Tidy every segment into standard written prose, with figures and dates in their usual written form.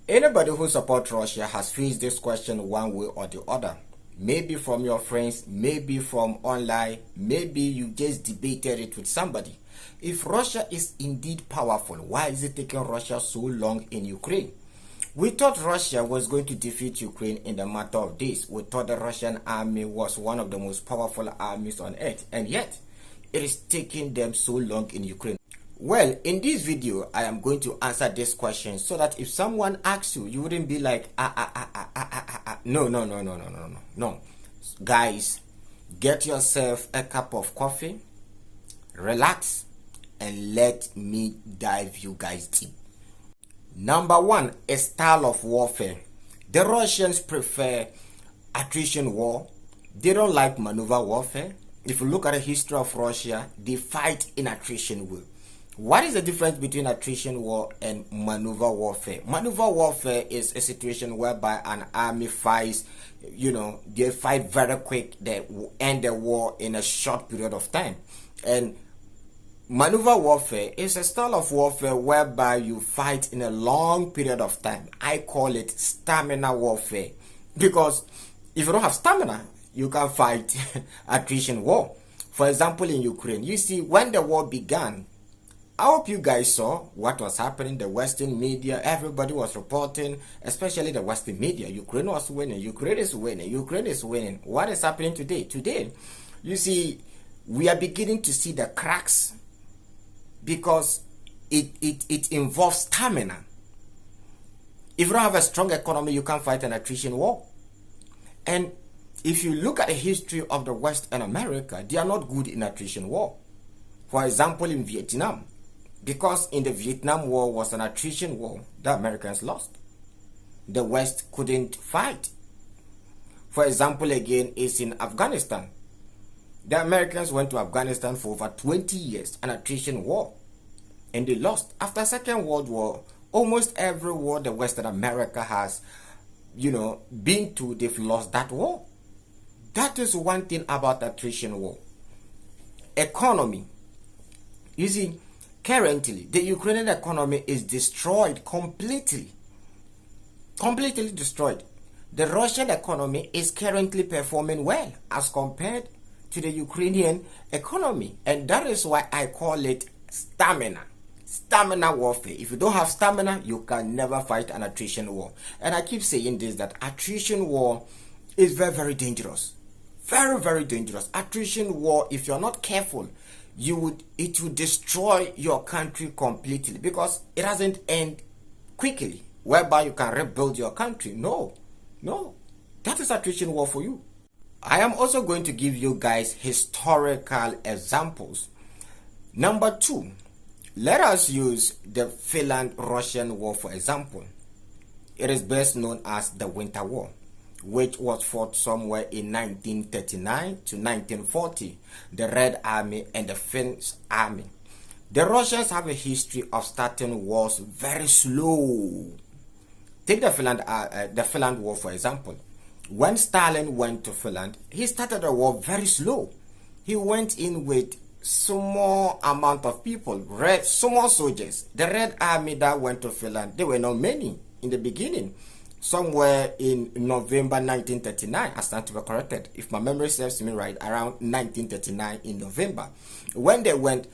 Anybody who supports Russia has faced this question one way or the other. Maybe from your friends, maybe from online, maybe you just debated it with somebody. If Russia is indeed powerful, why is it taking Russia so long in Ukraine? We thought Russia was going to defeat Ukraine in a matter of days. We thought the Russian army was one of the most powerful armies on earth, and yet it is taking them so long in Ukraine. Well, in this video, I am going to answer this question so that if someone asks you, you wouldn't be like, no. Guys, get yourself a cup of coffee, relax, and let me dive you guys deep. Number one, a style of warfare. The Russians prefer attrition war. They don't like maneuver warfare. If you look at the history of Russia, they fight in attrition war. What is the difference between attrition war and maneuver warfare? Maneuver warfare is a situation whereby an army fights, they fight very quick, they end the war in a short period of time. And maneuver warfare is a style of warfare whereby you fight in a long period of time. I call it stamina warfare, because if you don't have stamina, you can fight attrition war. For example, in Ukraine, you see, when the war began, I hope you guys saw what was happening. The Western media, everybody was reporting, especially the Western media. Ukraine was winning. Ukraine is winning. Ukraine is winning. What is happening today? Today, you see, we are beginning to see the cracks because it involves stamina. If you don't have a strong economy, you can't fight an attrition war. And if you look at the history of the West and America, they are not good in attrition war. For example, in Vietnam, because in the Vietnam War was an attrition war, the Americans lost. The West couldn't fight. For example, again, is in Afghanistan. The Americans went to Afghanistan for over 20 years, an attrition war, and they lost. After Second World War, almost every war the Western America has, been to, they've lost that war. That is one thing about attrition war. Economy. You see, currently, the Ukrainian economy is destroyed completely. Completely destroyed. The Russian economy is currently performing well as compared to the Ukrainian economy. And that is why I call it stamina. Stamina warfare. If you don't have stamina, you can never fight an attrition war. And I keep saying this, that attrition war is very, very dangerous. Very, very dangerous. Attrition war, if you're not careful, it would destroy your country completely, because it doesn't end quickly whereby you can rebuild your country. No, that is attrition war for you. I am also going to give you guys historical examples. Number two, let us use the Finland-Russian War for example. It is best known as the Winter War, which was fought somewhere in 1939 to 1940, the Red Army and the Finnish Army. The Russians have a history of starting wars very slow. Take the Finland War for example. When Stalin went to Finland, he started a war very slow. He went in with small amount of people, small soldiers. The Red Army that went to Finland, there were not many in the beginning. Somewhere in November 1939, I stand to be corrected, if my memory serves me right, around 1939 in November. When they went,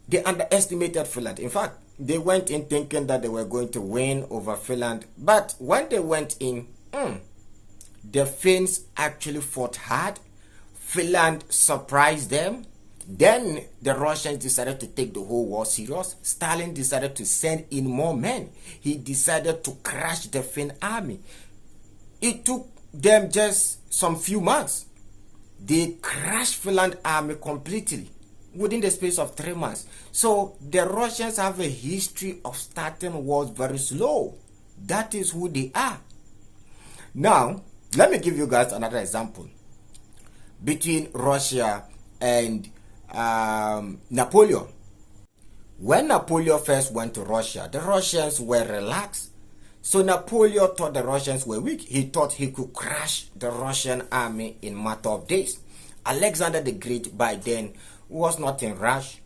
they underestimated Finland. In fact, they went in thinking that they were going to win over Finland. But when they went in, the Finns actually fought hard. Finland surprised them. Then the Russians decided to take the whole war serious. Stalin decided to send in more men. He decided to crush the Finn army. It took them just some few months. They crushed Finland army completely within the space of 3 months. So the Russians have a history of starting wars very slow. That is who they are. Now, let me give you guys another example between Russia and Napoleon. When Napoleon first went to Russia, the Russians were relaxed. So Napoleon thought the Russians were weak. He thought he could crush the Russian army in a matter of days. Alexander the Great by then was not in rush.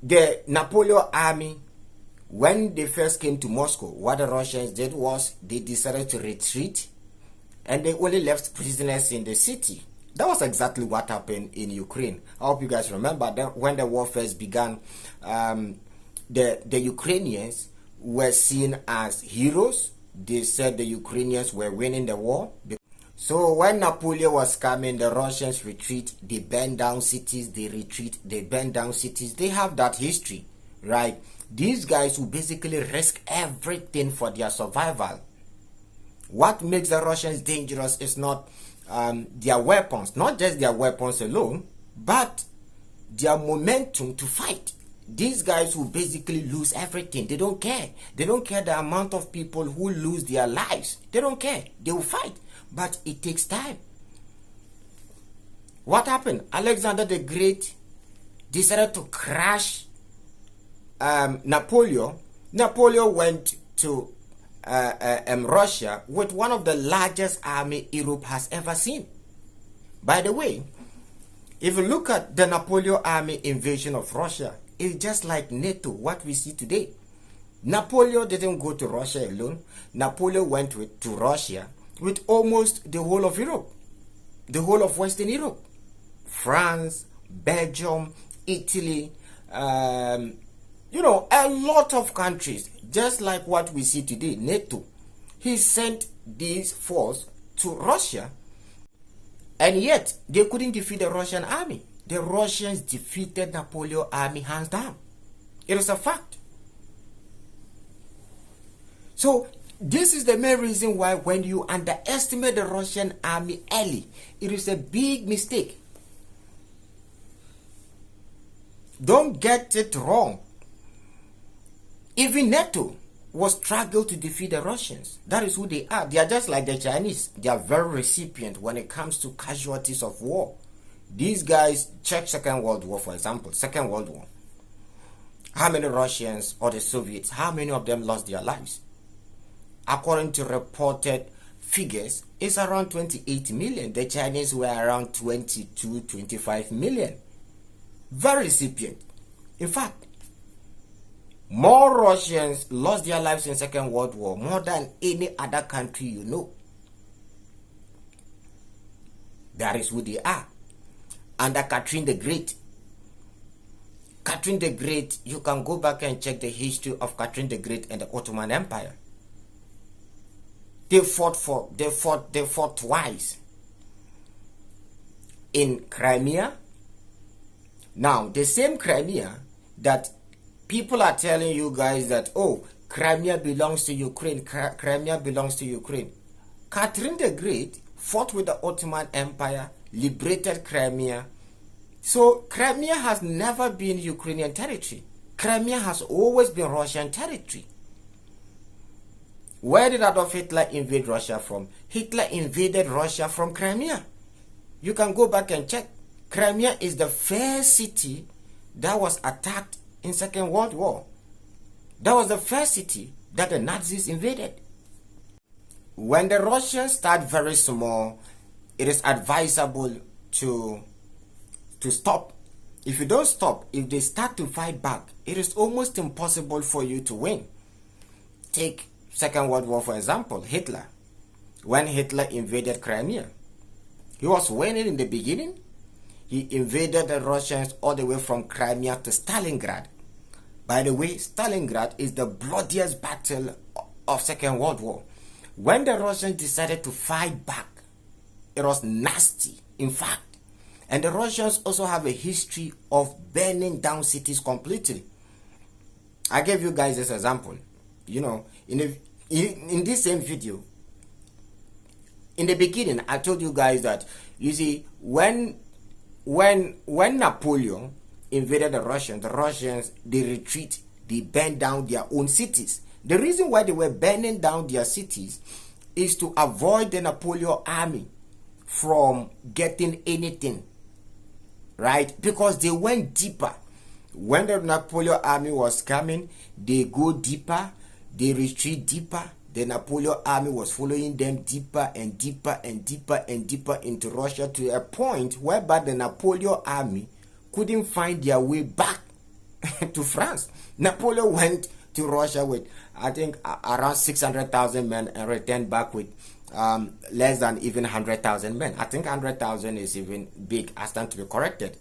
The Napoleon army When they first came to Moscow, what the Russians did was they decided to retreat, and they only left prisoners in the city. That was exactly what happened in Ukraine. I hope you guys remember that when the war first began, the Ukrainians were seen as heroes. They said the Ukrainians were winning the war. So when Napoleon was coming, the Russians retreat, they burn down cities, they retreat, they burn down cities. They have that history, right? These guys who basically risk everything for their survival. What makes the Russians dangerous is not their weapons, not just their weapons alone, but their momentum to fight. These guys who basically lose everything, they don't care. They don't care the amount of people who lose their lives. They don't care. They will fight. But it takes time. What happened? Alexander the Great decided to crush Napoleon. Napoleon went to Russia with one of the largest army Europe has ever seen. By the way, if you look at the Napoleon army invasion of Russia, it's just like NATO, what we see today. Napoleon didn't go to Russia alone. Napoleon went to Russia with almost the whole of Europe, the whole of Western Europe, France, Belgium, Italy, a lot of countries, just like what we see today, NATO. He sent these forces to Russia, and yet they couldn't defeat the Russian army. The Russians defeated Napoleon's army hands down. It is a fact. So this is the main reason why when you underestimate the Russian army early, it is a big mistake. Don't get it wrong. Even NATO was struggled to defeat the Russians. That is who they are. They are just like the Chinese. They are very recipient when it comes to casualties of war. These guys, check Second World War, for example. Second World War. How many Russians or the Soviets, how many of them lost their lives? According to reported figures, it's around 28 million. The Chinese were around 22, 25 million. Very recipient. In fact, more Russians lost their lives in Second World War, more than any other country you know. That is who they are. Under Catherine the Great. Catherine the Great, you can go back and check the history of Catherine the Great and the Ottoman Empire. They fought twice in Crimea. Now, the same Crimea that people are telling you guys that, oh, Crimea belongs to Ukraine, Crimea belongs to Ukraine. Catherine the Great fought with the Ottoman Empire, liberated Crimea. So Crimea has never been Ukrainian territory. Crimea has always been Russian territory. Where did Adolf Hitler invade Russia from? Hitler invaded Russia from Crimea. You can go back and check. Crimea is the first city that was attacked in Second World War. That was the first city that the Nazis invaded. When the Russians start very small, it is advisable to stop. If you don't stop, if they start to fight back, it is almost impossible for you to win. Take Second World War, for example, Hitler. When Hitler invaded Crimea, he was winning in the beginning. He invaded the Russians all the way from Crimea to Stalingrad. By the way, Stalingrad is the bloodiest battle of Second World War. When the Russians decided to fight back, it was nasty, in fact. And the Russians also have a history of burning down cities completely. I gave you guys this example. In this same video, in the beginning, I told you guys that, you see, when Napoleon invaded the Russians, they retreat, they burn down their own cities. The reason why they were burning down their cities is to avoid the Napoleon army from getting anything, right? Because they went deeper. When the Napoleon army was coming, they go deeper, they retreat deeper. The Napoleon army was following them deeper and deeper and deeper and deeper into Russia, to a point whereby the Napoleon army couldn't find their way back to France. Napoleon went to Russia with, I think, around 600,000 men and returned back with less than even 100,000 men. I think 100,000 is even big. I stand to be corrected.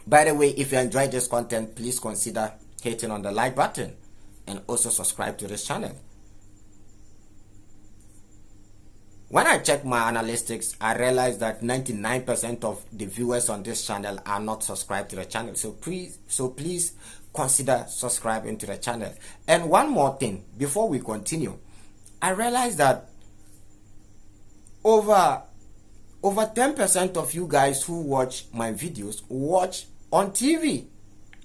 By the way, if you enjoyed this content, please consider hitting on the like button and also subscribe to this channel. When I check my analytics, I realized that 99% of the viewers on this channel are not subscribed to the channel. So please consider subscribing to the channel. And one more thing, before we continue, I realized that over 10% of you guys who watch my videos watch on TV.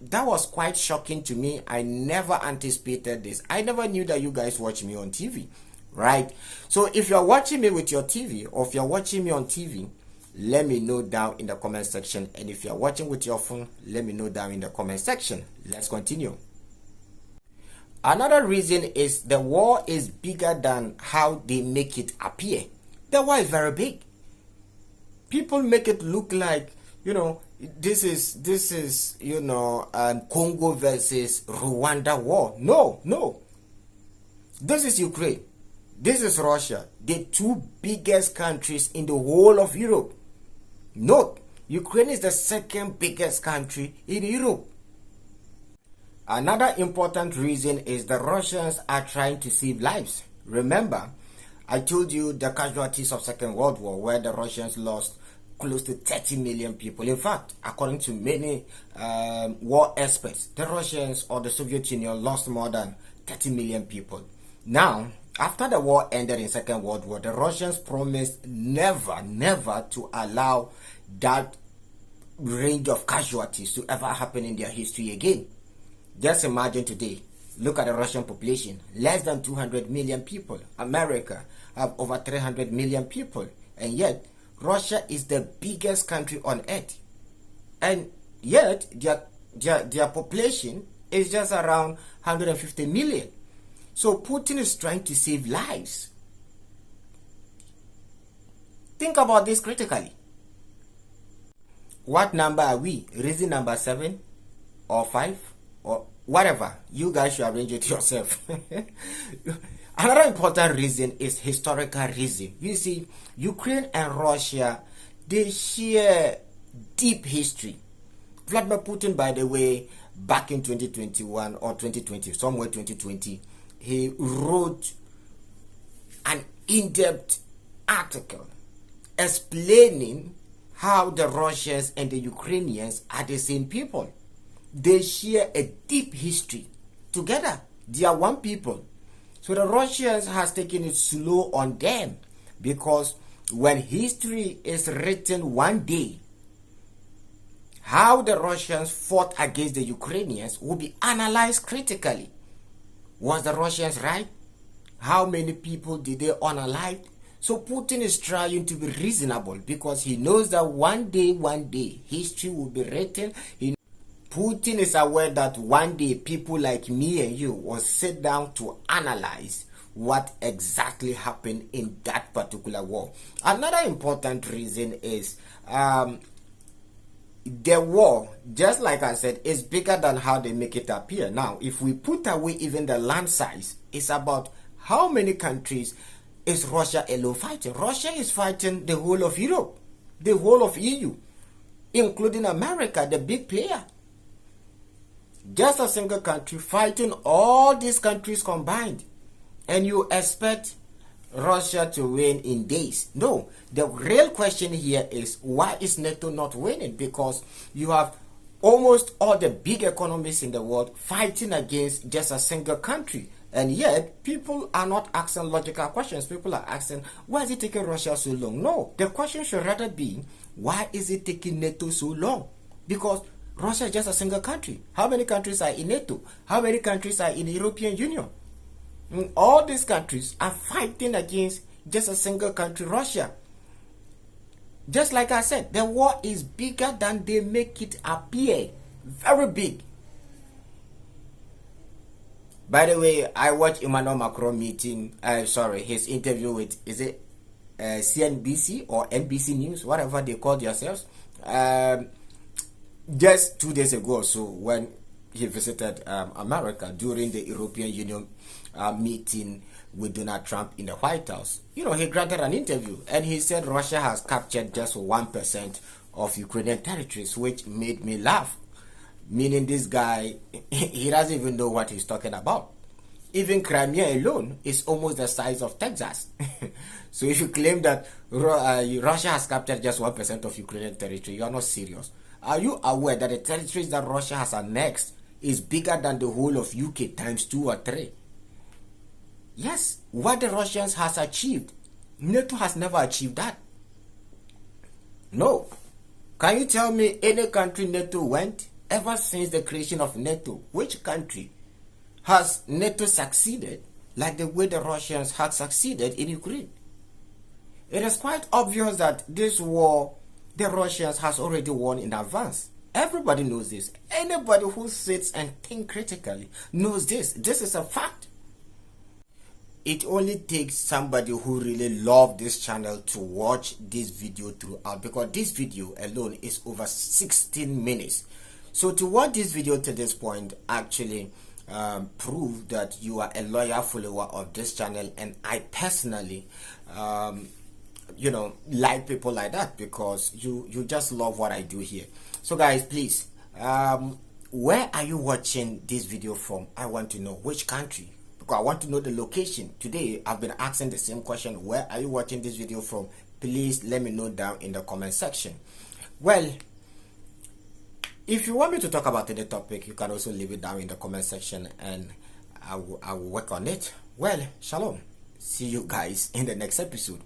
That was quite shocking to me. I never anticipated this. I never knew that you guys watch me on TV, right? So if you're watching me with your TV, or if you're watching me on TV, let me know down in the comment section. And if you're watching with your phone, let me know down in the comment section. Let's continue. Another reason is the war is bigger than how they make it appear. The war is very big. People make it look like, this is Congo versus Rwanda war. No. This is Ukraine. This is Russia. The two biggest countries in the whole of Europe. Note, Ukraine is the second biggest country in Europe. Another important reason is the Russians are trying to save lives. Remember, I told you the casualties of Second World War, where the Russians lost close to 30 million people. In fact, according to many war experts, the Russians or the Soviet Union lost more than 30 million people. Now, after the war ended in Second World War, the Russians promised never to allow that range of casualties to ever happen in their history again. Just imagine today, look at the Russian population, less than 200 million people. America have over 300 million people, and yet Russia is the biggest country on earth, and yet their population is just around 150 million. So Putin is trying to save lives. Think about this critically. What number are we? Reason number 7 or 5 or whatever? You guys should arrange it yourself. Another important reason is historical reason. You see, Ukraine and Russia, they share deep history. Vladimir Putin, by the way, back in 2021 or 2020, somewhere 2020, he wrote an in-depth article explaining how the Russians and the Ukrainians are the same people. They share a deep history together. They are one people. So the Russians has taken it slow on them, because when history is written one day, how the Russians fought against the Ukrainians will be analyzed critically. Was the Russians right? How many people did they unalive? So Putin is trying to be reasonable, because he knows that one day, history will be written. Putin is aware that one day people like me and you will sit down to analyze what exactly happened in that particular war. Another important reason is the war, just like I said, is bigger than how they make it appear. Now, if we put away even the land size, it's about how many countries is Russia alone fighting. Russia is fighting the whole of Europe, the whole of EU, including America, the big player. Just a single country fighting all these countries combined. And you expect Russia to win in days? No. The real question here is, why is NATO not winning? Because you have almost all the big economies in the world fighting against just a single country. And yet, people are not asking logical questions. People are asking, why is it taking Russia so long? No. The question should rather be, why is it taking NATO so long? Because Russia is just a single country. How many countries are in NATO? How many countries are in the European Union? All these countries are fighting against just a single country, Russia. Just like I said, the war is bigger than they make it appear. Very big. By the way, I watched Emmanuel Macron his interview with, is it CNBC or NBC News, whatever they call themselves, just 2 days ago or so, when he visited America during the European Union meeting with Donald Trump in the White House. You know, he granted an interview and he said Russia has captured just 1% of Ukrainian territories, which made me laugh. Meaning this guy, he doesn't even know what he's talking about. Even Crimea alone is almost the size of Texas. So if you claim that Russia has captured just 1% of Ukrainian territory, you are not serious. Are you aware that the territories that Russia has annexed is bigger than the whole of UK times 2 or 3? Yes, what the Russians has achieved, NATO has never achieved that. No. Can you tell me any country NATO went ever since the creation of NATO? Which country has NATO succeeded like the way the Russians had succeeded in Ukraine? It is quite obvious that this war, the Russians has already won in advance. Everybody knows this. Anybody who sits and thinks critically knows this. This is a fact. It only takes somebody who really loves this channel to watch this video throughout, because this video alone is over 16 minutes. So to watch this video to this point actually prove that you are a loyal follower of this channel, and I personally you know, like people like that, because you just love what I do here. So guys, please, where are you watching this video from? I want to know which country, because I want to know the location. Today I've been asking the same question: where are you watching this video from? Please let me know down in the comment section. Well, if you want me to talk about any topic, you can also leave it down in the comment section and I will work on it. Well, shalom. See you guys in the next episode.